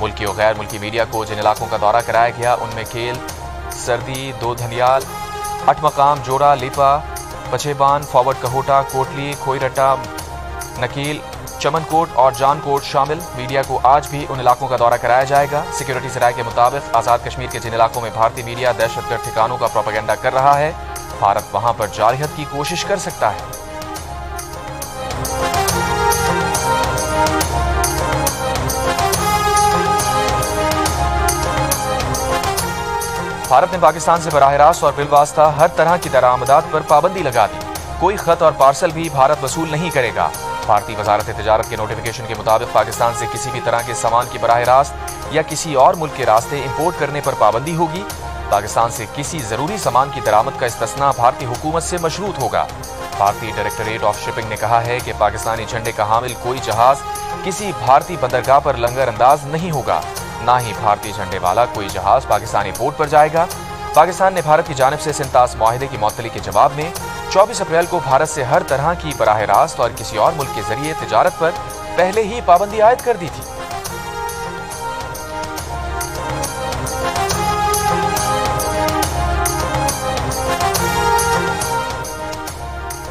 ملکی اور غیر ملکی میڈیا کو جن علاقوں کا دورہ کرایا گیا ان میں کھیل، سردی، دو دھنیال، اٹھ مقام، جوڑا، لیپا، پچھے بان، فارورڈ کہوٹا، کوٹلی، کھوئی رٹا، نکیل، چمن کوٹ اور جان کوٹ شامل۔ میڈیا کو آج بھی ان علاقوں کا دورہ کرایا جائے گا۔ سیکیورٹی ذرائع کے مطابق آزاد کشمیر کے جن علاقوں میں بھارتی میڈیا دہشت گرد ٹھکانوں کا پروپیگنڈا کر رہا ہے، بھارت وہاں پر جارحیت کی کوشش کر سکتا ہے۔ بھارت نے پاکستان سے براہ راست اور بالواسطہ ہر طرح کی درآمدات پر پابندی لگا دی۔ کوئی خط اور پارسل بھی بھارت وصول نہیں کرے گا۔ بھارتی وزارت تجارت کے نوٹیفیکیشن کے مطابق پاکستان سے کسی بھی طرح کے سامان کی براہ راست یا کسی اور ملک کے راستے امپورٹ کرنے پر پابندی ہوگی۔ پاکستان سے کسی ضروری سامان کی درآمد کا استثناء بھارتی حکومت سے مشروط ہوگا۔ بھارتی ڈائریکٹوریٹ آف شپنگ نے کہا ہے کہ پاکستانی جھنڈے کا حامل کوئی جہاز کسی بھارتی بندرگاہ پر لنگر انداز نہیں ہوگا، نہ ہی بھارتی جھنڈے والا کوئی جہاز پاکستانی پورٹ پر جائے گا۔ پاکستان نے بھارت کی جانب سے سنتاس معاہدے کی معطلی کے جواب میں 24 اپریل کو بھارت سے ہر طرح کی براہ راست اور کسی اور ملک کے ذریعے تجارت پر پہلے ہی پابندی عائد کر دی تھی۔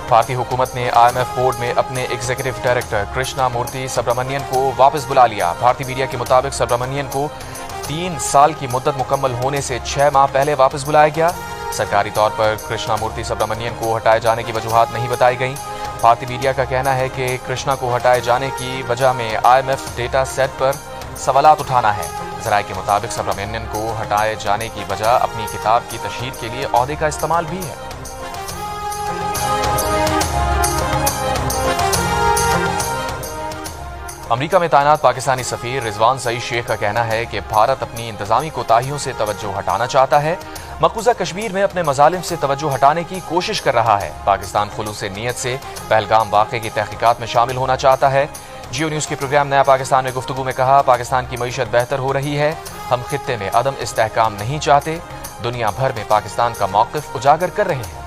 بھارتی حکومت نے IMF بورڈ میں ایگزیکٹو ڈائریکٹر کرشنا مورتی سبرامنین کو واپس بلا لیا۔ بھارتی میڈیا کے مطابق سبرامنین کو 3 سال کی مدت مکمل ہونے سے 6 ماہ پہلے واپس بلایا گیا۔ سرکاری طور پر کرشنا مورتی سبرامنین کو ہٹائے جانے کی وجوہات نہیں بتائی گئیں۔ بھارتی میڈیا کا کہنا ہے کہ کرشنا کو ہٹائے جانے کی وجہ میں IMF ڈیٹا سیٹ پر سوالات اٹھانا ہے۔ ذرائع کے مطابق سبرامنین کو ہٹائے جانے کی وجہ اپنی کتاب کی تشہیر کے لیے عہدے کا استعمال بھی ہے۔ امریکہ میں تعینات پاکستانی سفیر رضوان سعید شیخ کا کہنا ہے کہ بھارت اپنی انتظامی کوتاہیوں سے توجہ ہٹانا چاہتا ہے، مقبوضہ کشمیر میں اپنے مظالم سے توجہ ہٹانے کی کوشش کر رہا ہے۔ پاکستان خلوص نیت سے پہلگام واقعے کی تحقیقات میں شامل ہونا چاہتا ہے۔ جیو نیوز کے پروگرام نیا پاکستان میں گفتگو میں کہا، پاکستان کی معیشت بہتر ہو رہی ہے، ہم خطے میں عدم استحکام نہیں چاہتے، دنیا بھر میں پاکستان کا موقف اجاگر کر رہے ہیں۔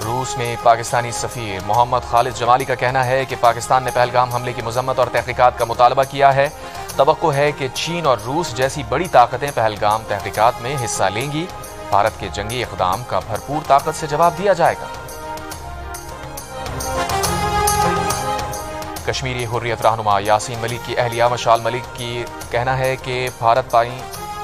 روس میں پاکستانی سفیر محمد خالد جمالی کا کہنا ہے کہ پاکستان نے پہلگام حملے کی مذمت اور تحقیقات کا مطالبہ کیا ہے۔ توقع ہے کہ چین اور روس جیسی بڑی طاقتیں پہلگام تحقیقات میں حصہ لیں گی۔ بھارت کے جنگی اقدام کا بھرپور طاقت سے جواب دیا جائے گا۔ کشمیری حریت رہنما یاسین ملک کی اہلیہ مشال ملک کی کہنا ہے کہ بھارت پانی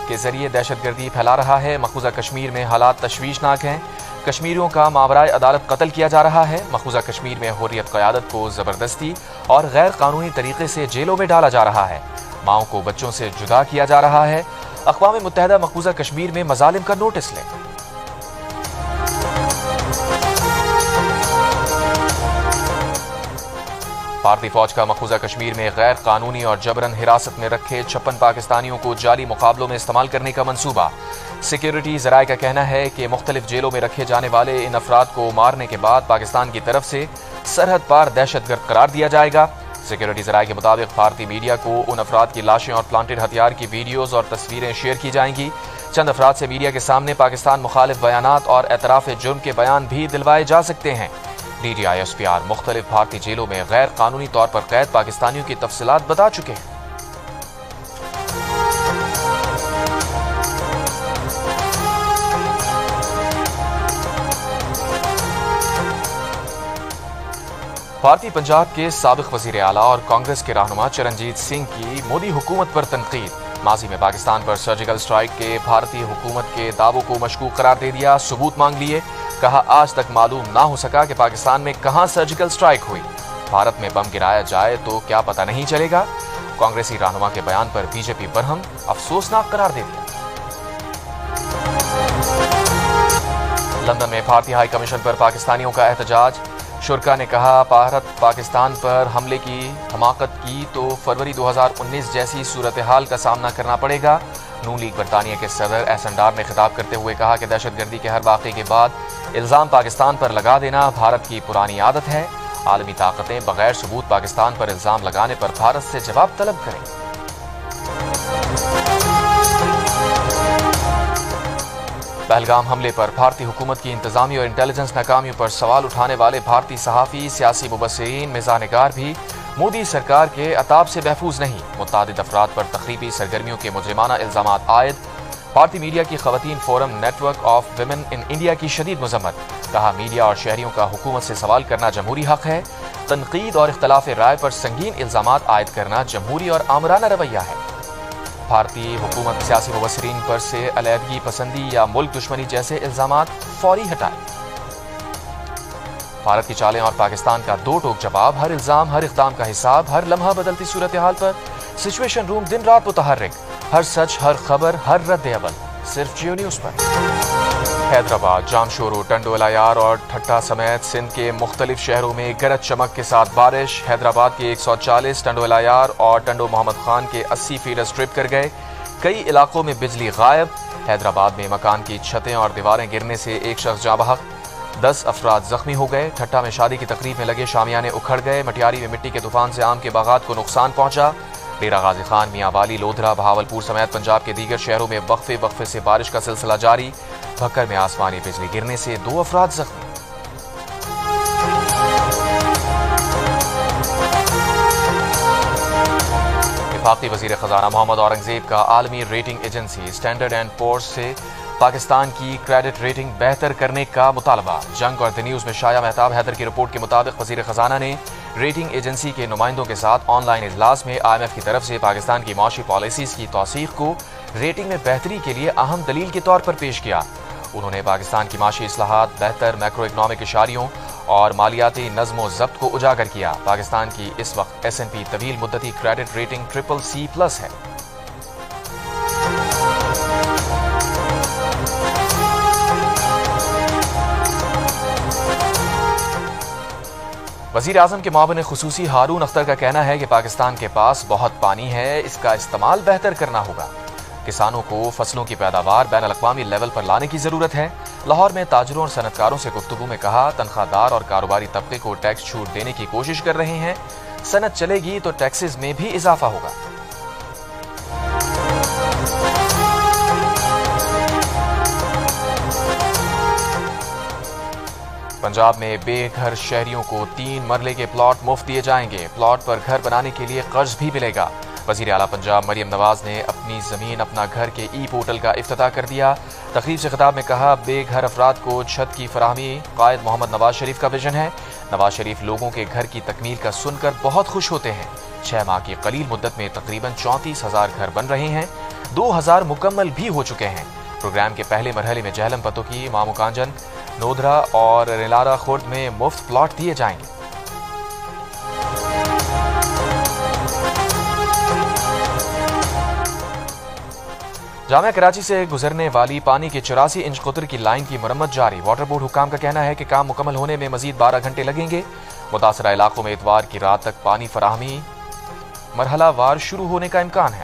کے ذریعے دہشت گردی پھیلا رہا ہے۔ مقبوضہ کشمیر میں حالات تشویشناک ہیں، کشمیریوں کا ماورائے عدالت قتل کیا جا رہا ہے۔ مقبوضہ کشمیر میں حریت قیادت کو زبردستی اور غیر قانونی طریقے سے جیلوں میں ڈالا جا رہا ہے، ماؤں کو بچوں سے جدا کیا جا رہا ہے۔ اقوام متحدہ مقبوضہ کشمیر میں مظالم کا نوٹس لے۔ بھارتی فوج کا مقبوضہ کشمیر میں غیر قانونی اور جبراً حراست میں رکھے 56 پاکستانیوں کو جعلی مقابلوں میں استعمال کرنے کا منصوبہ۔ سیکیورٹی ذرائع کا کہنا ہے کہ مختلف جیلوں میں رکھے جانے والے ان افراد کو مارنے کے بعد پاکستان کی طرف سے سرحد پار دہشت گرد قرار دیا جائے گا۔ سیکیورٹی ذرائع کے مطابق بھارتی میڈیا کو ان افراد کی لاشیں اور پلانٹڈ ہتھیار کی ویڈیوز اور تصویریں شیئر کی جائیں گی۔ چند افراد سے میڈیا کے سامنے پاکستان مخالف بیانات اور اعتراف جرم کے بیان بھی دلوائے جا سکتے ہیں۔ DGISPR مختلف بھارتی جیلوں میں غیر قانونی طور پر قید پاکستانیوں کی تفصیلات بتا چکے ہیں۔ بھارتی پنجاب کے سابق وزیر اعلیٰ اور کانگریس کے رہنما چرنجیت سنگھ کی مودی حکومت پر تنقید۔ ماضی میں پاکستان پر سرجیکل سٹرائیک کے بھارتی حکومت کے دعووں کو مشکوک قرار دے دیا، ثبوت مانگ لیے۔ کہا، آج تک معلوم نہ ہو سکا کہ پاکستان میں کہاں سرجیکل سٹرائیک ہوئی، بھارت میں بم گرایا جائے تو کیا پتہ نہیں چلے گا۔ کانگریسی رہنما کے بیان پر BJP برہم، افسوسناک قرار دے دیا۔ لندن میں بھارتی ہائی کمیشن پر پاکستانیوں کا احتجاج۔ شرکا نے کہا، بھارت پاکستان پر حملے کی حماقت کی تو فروری 2019 جیسی صورتحال کا سامنا کرنا پڑے گا۔ نون لیگ برطانیہ کے صدر ایسن ڈار نے خطاب کرتے ہوئے کہا کہ دہشت گردی کے ہر واقعے کے بعد الزام پاکستان پر لگا دینا بھارت کی پرانی عادت ہے۔ عالمی طاقتیں بغیر ثبوت پاکستان پر الزام لگانے پر بھارت سے جواب طلب کریں۔ پہلگام حملے پر بھارتی حکومت کی انتظامی اور انٹیلیجنس ناکامیوں پر سوال اٹھانے والے بھارتی صحافی، سیاسی مبصرین، مزاح نگار بھی مودی سرکار کے عتاب سے محفوظ نہیں۔ متعدد افراد پر تخریبی سرگرمیوں کے مجرمانہ الزامات عائد۔ بھارتی میڈیا کی خواتین forum network of women in India کی شدید مذمت۔ کہا میڈیا اور شہریوں کا حکومت سے سوال کرنا جمہوری حق ہے۔ تنقید اور اختلاف رائے پر سنگین الزامات عائد کرنا جمہوری اور آمرانہ رویہ ہے۔ بھارتی حکومت سیاسی مبصرین پر سے علیحدگی پسندی یا ملک دشمنی جیسے الزامات فوری ہٹائے۔ بھارت کی چالیں اور پاکستان کا دو ٹوک جواب، ہر الزام، ہر اقدام کا حساب، ہر لمحہ بدلتی صورتحال پر سچویشن روم دن رات متحرک، ہر سچ، ہر خبر، ہر رد عمل صرف جیو نیوز پر۔ حیدرآباد، جامشورو، ٹنڈو الایار اور ٹھٹا سمیت سندھ کے مختلف شہروں میں گرج چمک کے ساتھ بارش۔ حیدرآباد کے 140، ٹنڈو الایار اور ٹنڈو محمد خان کے 80 فیڈر سٹرپ کر گئے۔ کئی علاقوں میں بجلی غائب۔ حیدرآباد میں مکان کی چھتیں اور دیواریں گرنے سے ایک شخص جاں بحق، 10 افراد زخمی ہو گئے۔ ٹھٹا میں شادی کی تقریب میں لگے شامیانے اکھڑ گئے۔ مٹیاری میں مٹی کے طوفان سے آم کے باغات کو نقصان پہنچا۔ ڈیرہ غازی خان، میاں والی، لودھرا، بہاولپور سمیت پنجاب کے دیگر شہروں میں وقفے سے بارش کا سلسلہ جاری۔ بھکر میں آسمانی بجلی گرنے سے 2 افراد زخمی۔ وفاقی وزیر خزانہ محمد اورنگزیب کا عالمی rating agency standard and poor's سے پاکستان کی کریڈٹ ریٹنگ بہتر کرنے کا مطالبہ۔ جنگ اور دی نیوز میں شایع مہتاب حیدر کی رپورٹ کے مطابق وزیر خزانہ نے ریٹنگ ایجنسی کے نمائندوں کے ساتھ آن لائن اجلاس میں IMF کی طرف سے پاکستان کی معاشی پالیسیز کی توثیق کو ریٹنگ میں بہتری کے لیے اہم دلیل کے طور پر پیش کیا۔ انہوں نے پاکستان کی معاشی اصلاحات، بہتر میکرو اکنامک اشاریوں اور مالیاتی نظم و ضبط کو اجاگر کیا۔ پاکستان کی اس وقت S&P طویل مدتی کریڈٹ ریٹنگ CCC+ ہے۔ وزیر اعظم کے معاون خصوصی ہارون اختر کا کہنا ہے کہ پاکستان کے پاس بہت پانی ہے، اس کا استعمال بہتر کرنا ہوگا۔ کسانوں کو فصلوں کی پیداوار بین الاقوامی لیول پر لانے کی ضرورت ہے۔ لاہور میں تاجروں اور صنعتکاروں سے گفتگو میں کہا، تنخواہ دار اور کاروباری طبقے کو ٹیکس چھوٹ دینے کی کوشش کر رہے ہیں، صنعت چلے گی تو ٹیکسز میں بھی اضافہ ہوگا۔ پنجاب میں بے گھر شہریوں کو 3 مرلے کے پلاٹ مفت دیے جائیں گے۔ پلاٹ پر گھر بنانے کے لیے قرض بھی ملے گا۔ وزیر اعلیٰ پنجاب مریم نواز نے اپنی زمین اپنا گھر کے پورٹل کا افتتاح کر دیا۔ تقریب سے خطاب میں کہا، بے گھر افراد کو چھت کی فراہمی قائد محمد نواز شریف کا ویژن ہے۔ نواز شریف لوگوں کے گھر کی تکمیل کا سن کر بہت خوش ہوتے ہیں۔ 6 ماہ کی قلیل مدت میں تقریباً 34,000 گھر بن رہے ہیں، 2,000 مکمل بھی ہو چکے ہیں۔ پروگرام کے پہلے مرحلے میں جہلم پتوکی، مامو کانجن، نودھرا اور ریلارا خورد میں مفت پلاٹ دیے جائیں گے۔ جامعہ کراچی سے گزرنے والی پانی کی 84 انچ قطر کی لائن کی مرمت جاری۔ واٹر بورڈ حکام کا کہنا ہے کہ کام مکمل ہونے میں مزید 12 گھنٹے لگیں گے۔ متاثرہ علاقوں میں اتوار کی رات تک پانی فراہمی مرحلہ وار شروع ہونے کا امکان ہے۔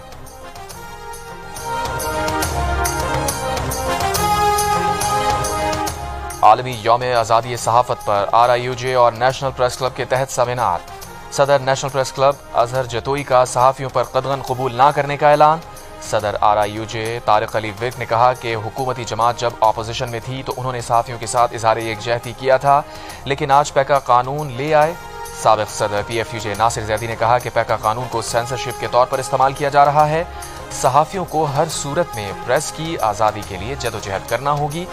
عالمی یوم آزادی صحافت پر RIUJ اور نیشنل پریس کلب کے تحت سیمینار۔ صدر national press club Azhar Jatoi کا صحافیوں پر قدغن قبول نہ کرنے کا اعلان۔ صدر RIUJ طارق علی ویرک نے کہا کہ حکومتی جماعت جب اپوزیشن میں تھی تو انہوں نے صحافیوں کے ساتھ اظہار یکجہتی کیا تھا، لیکن آج پیکا قانون لے آئے۔ سابق صدر PFUJ ناصر زیدی نے کہا کہ پیکا قانون کو سینسرشپ کے طور پر استعمال کیا جا رہا ہے۔ صحافیوں کو ہر صورت میں پریس کی آزادی کے لیے جدوجہد کرنا ہوگی۔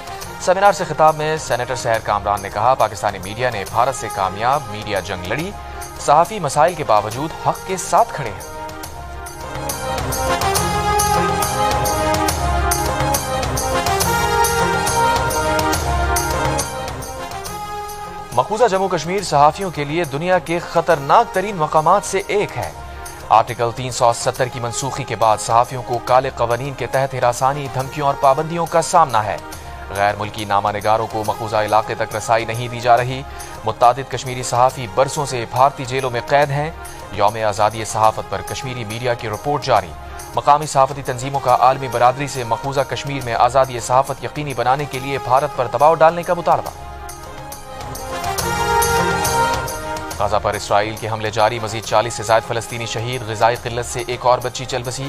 سیمینار سے خطاب میں سینیٹر سحر کامران نے کہا، پاکستانی میڈیا نے بھارت سے کامیاب میڈیا جنگ لڑی، صحافی مسائل کے باوجود حق کے ساتھ کھڑے ہیں۔ مقبوضہ جموں کشمیر صحافیوں کے لیے دنیا کے خطرناک ترین مقامات سے ایک ہے۔ آرٹیکل 370 کی منسوخی کے بعد صحافیوں کو کالے قوانین کے تحت ہراسانی، دھمکیوں اور پابندیوں کا سامنا ہے۔ غیر ملکی نامہ نگاروں کو مقبوضہ علاقے تک رسائی نہیں دی جا رہی۔ متعدد کشمیری صحافی برسوں سے بھارتی جیلوں میں قید ہیں۔ یوم آزادی صحافت پر کشمیری میڈیا کی رپورٹ جاری۔ مقامی صحافتی تنظیموں کا عالمی برادری سے مقبوضہ کشمیر میں آزادی صحافت یقینی بنانے کے لیے بھارت پر دباؤ ڈالنے کا مطالبہ۔ غزہ پر اسرائیل کے حملے جاری، مزید 40 سے زائد فلسطینی شہید، غذائی قلت سے ایک اور بچی چل بسی۔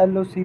LOC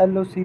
LOC